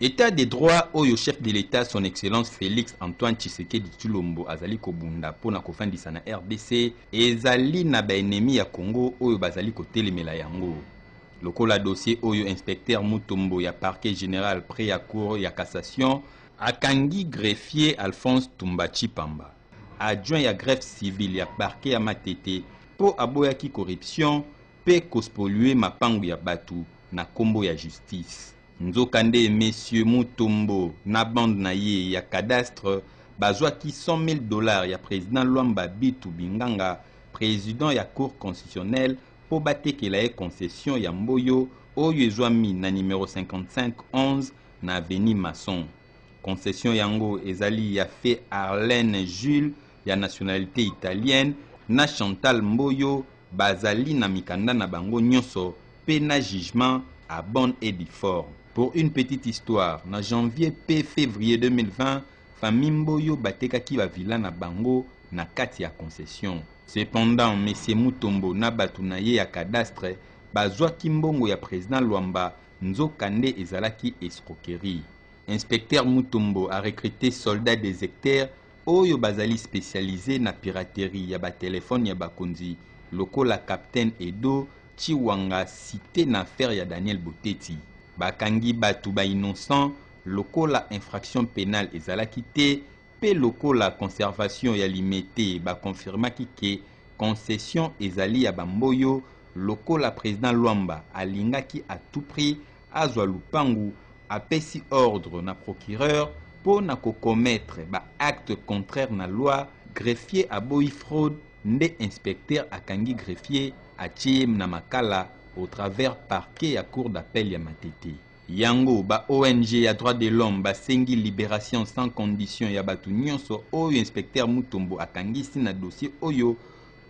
État des droits oyo chef de l'État son excellence Félix Antoine Tshisekedi Tshilombo azali kobunda pona kofandisa na RDC ezali na baennemi ya Congo oyo bazali kotelemela yango. Lokola dossier oyo inspecteur Mutombo ya parquet général près ya cour ya cassation akangi greffier Alphonse Tumbachi Pamba. Adjoint ya greffe civile ya parquet ya Matete po aboyaki corruption pe kospolue mapangu ya batu na kombo ya justice. Nzokande Monsieur Mutombo na bande na ye ya cadastre bazwaki $100,000 ya président Luamba Bitu Binganga, président ya cour constitutionnelle po batekela ye concession ya mboyo oyo ezwami na numéro 5511 na avenue Masson. Concession yango ezali ya fait Arlène Jules ya nationalité italienne na Chantal Mboyo bazali na mikanda na bango nyonso pe na jugement à bonne et due forme. Pour une petite histoire, en janvier p février 2020, famille Mboyo batekaki ba villa na bango na kati ya concession. Cependant, M. Mutombo na batu na ye ya cadastre bazwaki mbongo ya président Luamba nzokande ezalaki escroquerie. Inspecteur Mutombo a recruté soldats déserteurs oyo bazali spécialisé na piraterie ya ba téléphone ya bakonzi lokola Capitaine Edo Chiwanga cité na affaire ya Daniel Boteti. Bakangi batu ba innocent lokola infraction pénale ezalaki te pe lokola conservation ya limité ba confirmaki ke concession ezali ya bamboyo lokola président Luamba alingaki à tout prix azwa lupangu apesi ordre na procureur pour na commettre ba acte contraire na loi. Greffier aboyi fraude nde inspecteur akangi greffier atie na makala au travers parquet ya cour d'appel ya Matete. Yango ba ONG ya droit de l'homme basengi libération sans condition ya batu nyonso oyo inspecteur Mutombo akangisi na dossier oyo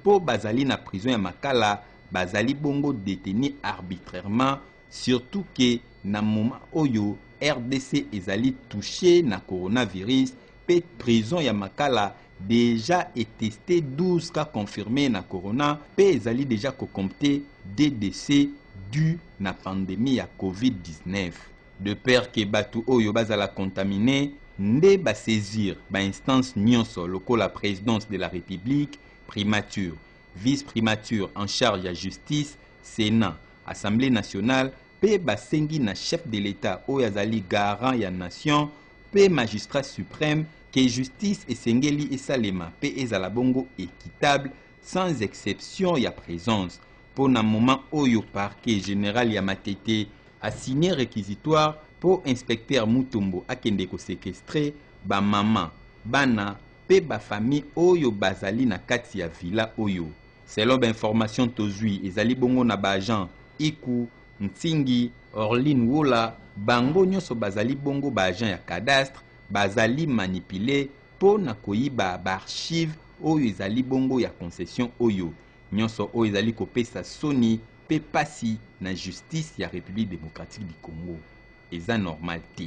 po bazali na prison ya Makala bazali bongo détenu arbitrairement, surtout que na moment oyo RDC ezali touché na coronavirus pe prison ya Makala déjà est testé 12 cas confirmés na corona pe ezali déjà compté des décès dus na pandémie ya COVID-19. De peur que batu oyo bazala contaminé, nde ba saisir ba instance nyonso lokola présidence de la République, primature, vice-primature en charge ya justice, Sénat, Assemblée nationale, pe basengi na chef de l'État oyo azali garant ya nation, pe magistrat suprême que justice esengeli esalema pe ezala bongo équitable sans exception ya présence. Pour na moment oyo parquet général ya Matete a signé réquisitoire pour inspecteur Mutombo akende ko séquestrer ba maman, bana pe ba famille oyo bazali na kati ya villa oyo. Selon ba information tozui ezali bongo na ba agent Iku, Ntingi, Orline Wola, bango nyonso bazali bongo ba agent ya cadastre bazali manipulé pour na koyiba ba archive oyo ezali bongo ya concession oyo. Nyonso oyo ezali kopesa soni pe pasi na justice ya République démocratique du Congo. Eza normal te.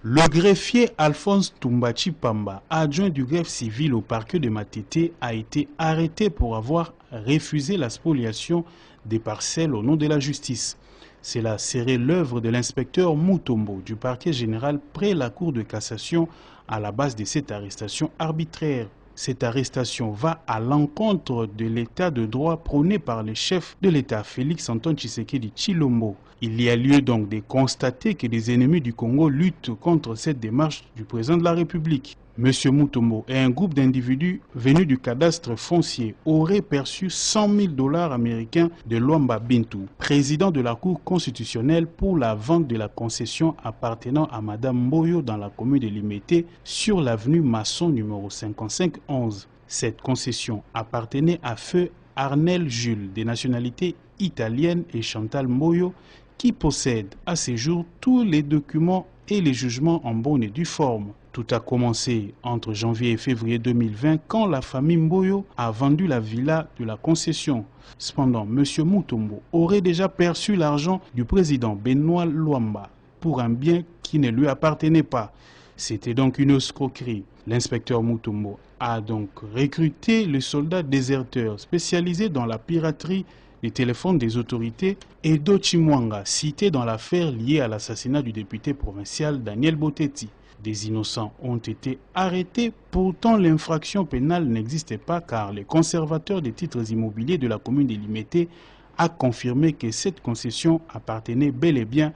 Le greffier Alphonse Tumbachi Pamba, adjoint du greffe civil au parquet de Matete, a été arrêté pour avoir refusé la spoliation des parcelles au nom de la justice. Cela serait l'œuvre de l'inspecteur Mutombo du parquet général près la cour de cassation à la base de cette arrestation arbitraire. Cette arrestation va à l'encontre de l'état de droit prôné par le chef de l'État, Félix Antoine Tshisekedi Tshilombo. Il y a lieu donc de constater que les ennemis du Congo luttent contre cette démarche du président de la République. Monsieur Mutombo et un groupe d'individus venus du cadastre foncier auraient perçu $100,000 américains de Luamba Bintu, président de la Cour constitutionnelle, pour la vente de la concession appartenant à Madame Mboyo dans la commune de Limete sur l'avenue Masson numéro 5511. Cette concession appartenait à feu Arnel Jules, de nationalité italienne, et Chantal Mboyo, qui possède à ce jour tous les documents et les jugements en bonne et due forme. Tout a commencé entre janvier et février 2020 quand la famille Mboyo a vendu la villa de la concession. Cependant, M. Mutombo aurait déjà perçu l'argent du président Benoît Luamba pour un bien qui ne lui appartenait pas. C'était donc une escroquerie. L'inspecteur Mutombo a donc recruté le soldat déserteur spécialisé dans la piraterie les téléphones des autorités et Dochi Mwanga, cité dans l'affaire liée à l'assassinat du député provincial Daniel Boteti. Des innocents ont été arrêtés, pourtant l'infraction pénale n'existait pas car le conservateur des titres immobiliers de la commune de Limete a confirmé que cette concession appartenait bel et bien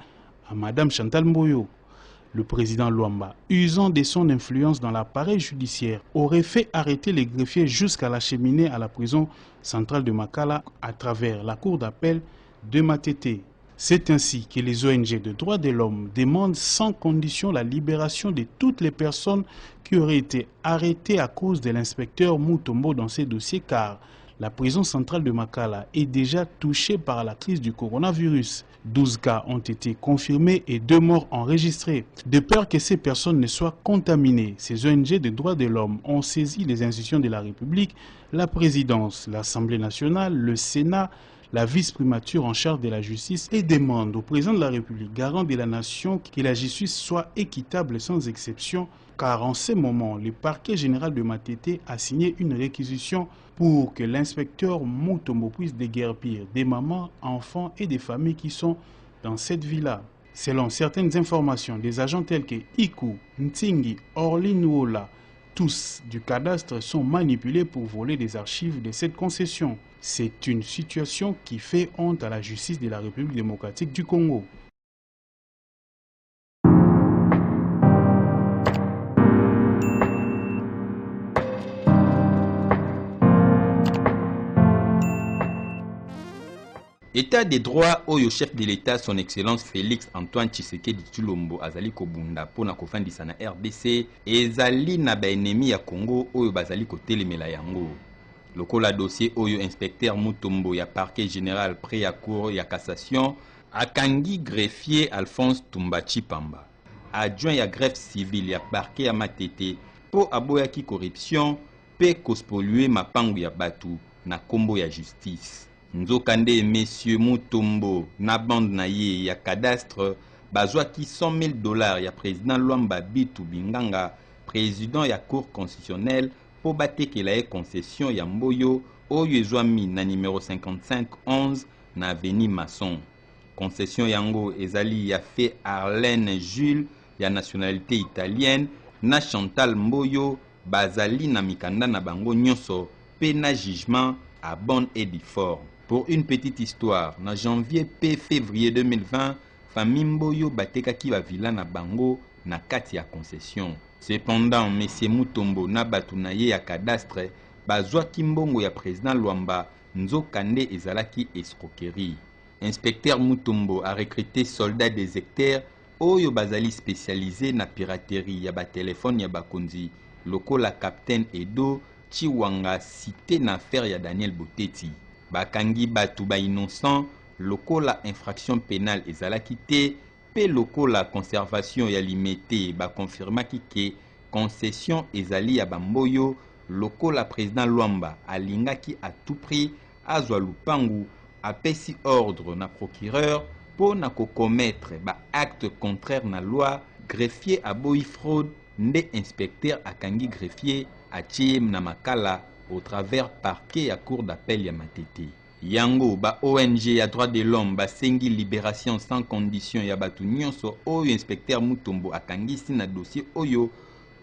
à Madame Chantal Mboyo. Le président Luamba, usant de son influence dans l'appareil judiciaire, aurait fait arrêter les greffiers jusqu'à l'acheminer à la prison centrale de Makala à travers la cour d'appel de Matete. C'est ainsi que les ONG de droits de l'homme demandent sans condition la libération de toutes les personnes qui auraient été arrêtées à cause de l'inspecteur Mutombo dans ces dossiers car la prison centrale de Makala est déjà touchée par la crise du coronavirus. 12 cas ont été confirmés et 2 morts enregistrés. De peur que ces personnes ne soient contaminées, ces ONG de droits de l'homme ont saisi les institutions de la République, la présidence, l'Assemblée nationale, le Sénat, la vice-primature en charge de la justice et demande au président de la République, garant de la nation, que la justice soit équitable sans exception, car en ce moment, le parquet général de Matete a signé une réquisition pour que l'inspecteur Mutombo puisse déguerpir des mamans, enfants et des familles qui sont dans cette villa. Selon certaines informations, des agents tels que Iku, Ntingi, Orlin Wola, tous du cadastre sont manipulés pour voler des archives de cette concession. C'est une situation qui fait honte à la justice de la République démocratique du Congo. État des droits oyo chef de l'État son excellence Félix Antoine Tshisekedi Tshilombo azali kobunda pona kofandisa na RDC ezali na baennemi ya Congo oyo bazali kotelemela yango. Lokola dossier oyo inspecteur Mutombo ya parquet général près ya cour ya cassation akangi greffier Alphonse Tumbachi Pamba, adjoint ya greffe civile ya parquet ya Matete po aboyaki corruption pe kospolue mapangu ya batu na kombo ya justice. Nzokande messieurs Mutombo na bande na ye ya cadastre bazwaki $100,000 ya président Luamba Bitu Binganga, président ya cour constitutionnelle po batekela ye concession ya Mboyo oyo ezwami na numéro 5511 na avenue Masson. Concession yango ezali ya fait Arlène Jules ya nationalité italienne na Chantal Mboyo bazali na mikanda na bango nyonso pe na jugement à bonne et due forme. Pour une petite histoire, en janvier et février 2020, famille Mboyo batekaki ba villa na bango na kati ya concession. Cependant, M. Mutombo na batu na ye ya cadastre bazwaki mbongo ya président Luamba nzokande ezalaki escroquerie. Inspecteur Mutombo a recruté soldats déserteurs oyo bazali spécialisé na piraterie ya ba téléphone ya bakonzi lokola capitaine Edo Chiwanga cité na affaire ya Daniel Boteti. Bakangi batu ba innocent lokola infraction pénale ezalaki te pe lokola conservation ya limité ba confirmaki ke concession ezali ya bamboyo lokola président Luamba alingaki à tout prix azwa lupangu apesi ordre na procureur po na commettre ba acte contraire na loi. Greffier aboyi fraude nde inspecteur akangi greffier atie na Makala au travers parquet ya cour d'appel ya Matete. Yango ba ONG ya droit de l'homme basengi libération sans condition ya batu nyonso oyo inspecteur Mutombo akangisi na dossier oyo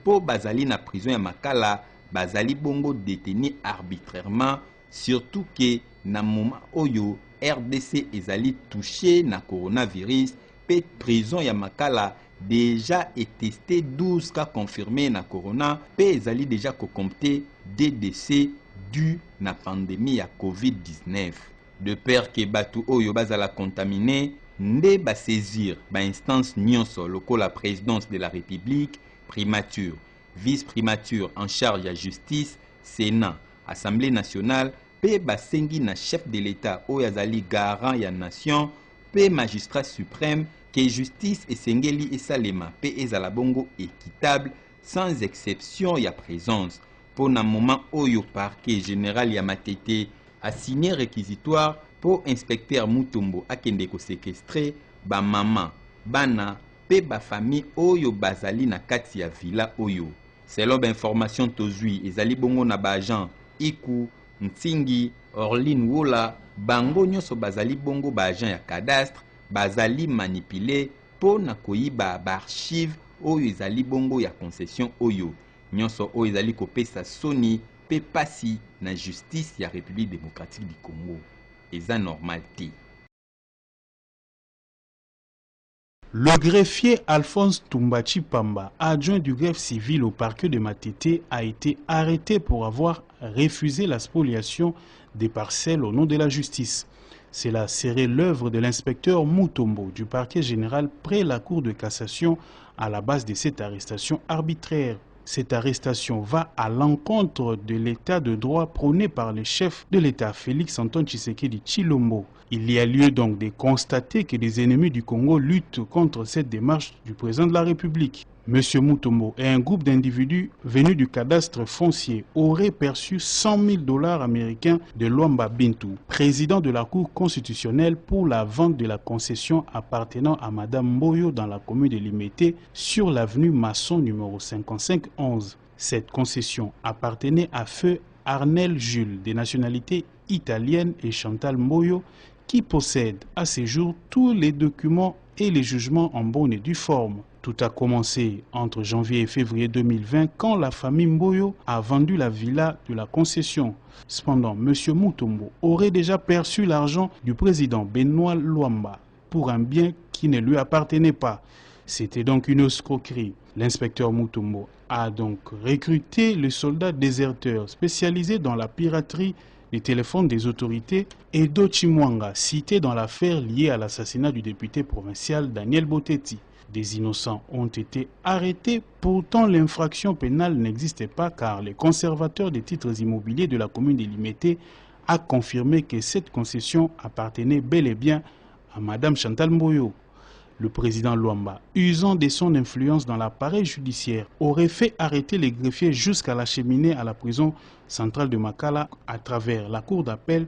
po bazali na prison ya Makala bazali bongo détenu arbitrairement, surtout que na moment oyo RDC ezali touché na coronavirus pe prison ya Makala déjà est testé 12 cas confirmés na corona pe ezali déjà kokompte des décès dus na pandémie ya COVID-19. De peur que batu oyo bazala contaminé nde ba saisir ba instance nyonso lokola présidence de la République, primature, vice-primature en charge ya justice, Sénat, Assemblée nationale pe basengi na chef de l'État oyo azali garant ya nation pe magistrat suprême que justice esengeli esalema pe ezala bongo équitable sans exception ya présence. Pour na moment oyo parquet général ya Matete a signé réquisitoire pour inspecteur Mutombo akende ko séquestrer ba maman, bana pe ba famille oyo bazali na kati ya villa oyo. Selon ba information tozui ezali bongo na ba agent Iku, Ntingi, Orlin Wola, bango nyonso bazali bongo ba agent ya cadastre bazali manipulé po na koyiba ba archive oyo ezali bongo ya concession oyo nyonso oyo ezali kopesa soni pe pasi na justice ya République démocratique du Congo. Eza normal te. Le greffier Alphonse Tumbachi Pamba, adjoint du greffe civil au parquet de Matete, a été arrêté pour avoir refusé la spoliation des parcelles au nom de la justice. Cela serait l'œuvre de l'inspecteur Mutombo du parquet général près la cour de cassation à la base de cette arrestation arbitraire. Cette arrestation va à l'encontre de l'état de droit prôné par le chef de l'État, Félix Antoine Tshisekedi Tshilombo. Il y a lieu donc de constater que les ennemis du Congo luttent contre cette démarche du président de la République. M. Mutombo et un groupe d'individus venus du cadastre foncier auraient perçu 100 000 $ américains de Luamba Bintu, président de la Cour constitutionnelle, pour la vente de la concession appartenant à Mme Mboyo dans la commune de Limete sur l'avenue Masson numéro 5511. Cette concession appartenait à feu Arnel Jules, de nationalité italienne, et Chantal Mboyo, qui possède à ce jour tous les documents et les jugements en bonne et due forme. Tout a commencé entre janvier et février 2020 quand la famille Mboyo a vendu la villa de la concession. Cependant, M. Mutombo aurait déjà perçu l'argent du président Benoît Luamba pour un bien qui ne lui appartenait pas. C'était donc une escroquerie. L'inspecteur Mutombo a donc recruté le soldat déserteur spécialisé dans la piraterie des téléphones des autorités, Edo Chimwanga, cité dans l'affaire liée à l'assassinat du député provincial Daniel Botetti. Des innocents ont été arrêtés, pourtant l'infraction pénale n'existait pas car le conservateur des titres immobiliers de la commune de Limete a confirmé que cette concession appartenait bel et bien à Mme Chantal Mboyo. Le président Luamba, usant de son influence dans l'appareil judiciaire, aurait fait arrêter les greffiers jusqu'à l'acheminer à la prison centrale de Makala à travers la cour d'appel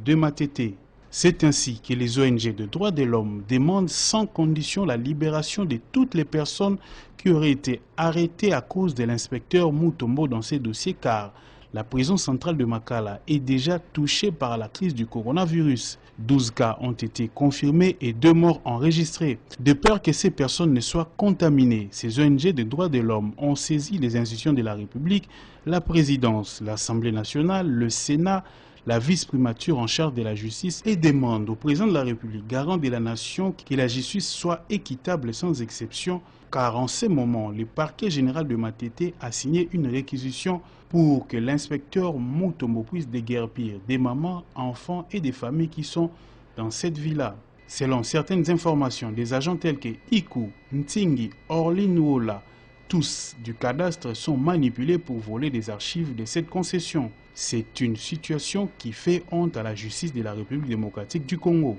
de Matete. C'est ainsi que les ONG de droits de l'homme demandent sans condition la libération de toutes les personnes qui auraient été arrêtées à cause de l'inspecteur Mutombo dans ces dossiers, car la prison centrale de Makala est déjà touchée par la crise du coronavirus. 12 cas ont été confirmés et 2 morts enregistrés. De peur que ces personnes ne soient contaminées, ces ONG de droits de l'homme ont saisi les institutions de la République, la présidence, l'Assemblée nationale, le Sénat, la vice-primature en charge de la justice, et demande au président de la République, garant de la nation, que la justice soit équitable sans exception, car en ce moment, le parquet général de Matete a signé une réquisition pour que l'inspecteur Mutombo puisse déguerpir des mamans, enfants et des familles qui sont dans cette villa. Selon certaines informations, des agents tels que Iku, Ntingi, Orlin Wola, tous du cadastre, sont manipulés pour voler des archives de cette concession. C'est une situation qui fait honte à la justice de la République démocratique du Congo.